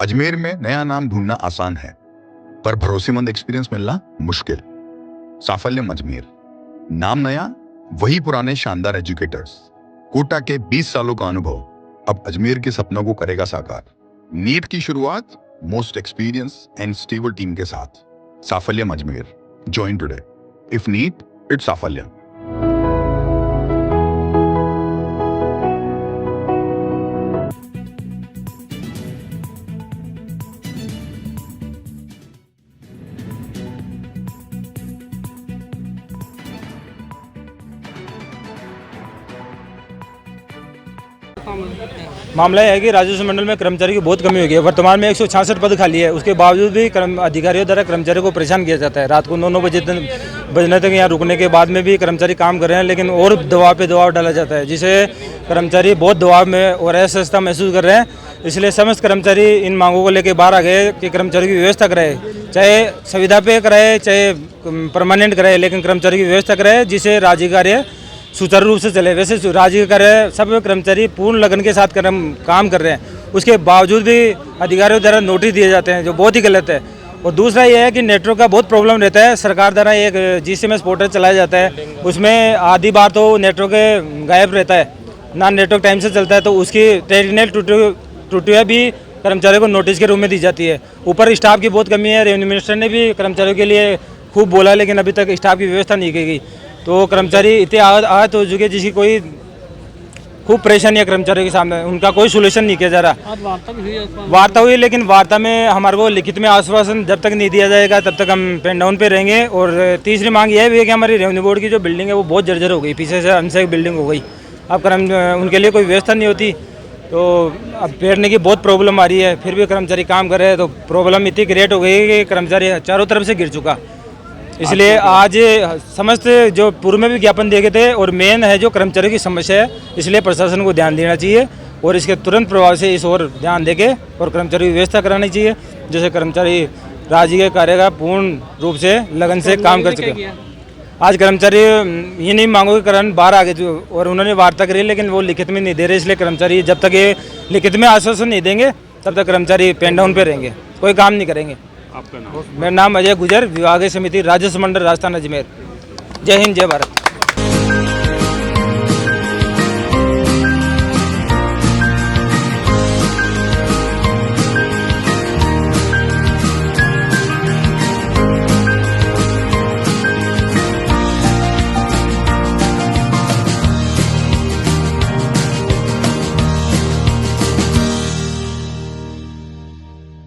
अजमेर में नया नाम ढूंढना आसान है, पर भरोसेमंद एक्सपीरियंस मिलना मुश्किल। साफल्यम अजमेर, नाम नया, वही पुराने शानदार एजुकेटर्स। कोटा के 20 सालों का अनुभव अब अजमेर के सपनों को करेगा साकार। नीट की शुरुआत most experience and stable team के साथ। Safalyam Ajmer, join today. If NEET, it's Safalyam. मामला यह है कि राजस्व मंडल में कर्मचारी की बहुत कमी हो गई है। वर्तमान में 166 पद खाली है। उसके बावजूद भी अधिकारियों द्वारा कर्मचारियों को परेशान किया जाता है। रात को 9 बजने तक यहाँ रुकने के बाद में भी कर्मचारी काम कर रहे हैं, लेकिन और दबाव पे दबाव डाला जाता है, जिसे कर्मचारी बहुत दबाव में और असहजता महसूस कर रहे हैं। इसलिए समस्त कर्मचारी इन मांगों को लेकर बाहर आ गए कि कर्मचारियों की व्यवस्था कराए, चाहे सुविधा पे कराए चाहे परमानेंट कराए, लेकिन कर्मचारी की व्यवस्था कराए जिसे राज्य कार्य सुचारू रूप से चले। वैसे राज्य कार्य सब कर्मचारी पूर्ण लगन के साथ काम कर रहे हैं, उसके बावजूद भी अधिकारियों द्वारा नोटिस दिए जाते हैं, जो बहुत ही गलत है। और दूसरा यह है कि नेटवर्क का बहुत प्रॉब्लम रहता है। सरकार द्वारा एक GCMS पोर्टल चलाया जाता है, उसमें आधी बार तो नेटवर्क गायब रहता है, ना नेटवर्क टाइम से चलता है, तो उसकी टेक्निकल त्रुटियाँ भी कर्मचारियों को नोटिस के रूप में दी जाती है। ऊपर स्टाफ की बहुत कमी है। रेवेन्यू मिनिस्टर ने भी कर्मचारियों के लिए खूब बोला, लेकिन अभी तक स्टाफ की व्यवस्था नहीं की गई। तो कर्मचारी इतने आहत हो चुके जिसकी कोई खूब परेशानी है कर्मचारियों के सामने, उनका कोई सोल्यूशन नहीं किया जा रहा। वार्ता हुई, लेकिन वार्ता में हमारे को लिखित में आश्वासन जब तक नहीं दिया जाएगा तब तक हम पेन डाउन पे रहेंगे। और तीसरी मांग यह भी है कि हमारी रेवेन्यू बोर्ड की जो बिल्डिंग है वो बहुत जर्जर हो गई, पीछे से अनसेफ बिल्डिंग हो गई। अब उनके लिए कोई व्यवस्था नहीं होती, तो अब बैठने की बहुत प्रॉब्लम आ रही है। फिर भी कर्मचारी काम कर रहे हैं, तो प्रॉब्लम इतनी क्रिएट हो गई कि कर्मचारी चारों तरफ से गिर चुका। इसलिए आज समस्त जो पूर्व में भी ज्ञापन दिए गए थे, और मेन है जो कर्मचारियों की समस्या है, इसलिए प्रशासन को ध्यान देना चाहिए और इसके तुरंत प्रभाव से इस ओर ध्यान देके और कर्मचारी की व्यवस्था करानी चाहिए, जैसे कर्मचारी राज्य के कार्य का पूर्ण रूप से लगन से काम कर सके। आज कर्मचारी ये नहीं मांगों के कारण बाहर आ गए और उन्होंने वार्ता करी, लेकिन वो लिखित में नहीं दे रहे। इसलिए कर्मचारी जब तक ये लिखित में आश्वासन नहीं देंगे तब तक कर्मचारी पेन डाउन पे रहेंगे, कोई काम नहीं करेंगे। आपका नाम? मेरा नाम अजय गुजर, विभागीय समिति राजस्व मंडल राजस्थान अजमेर। जय हिंद, जय भारत।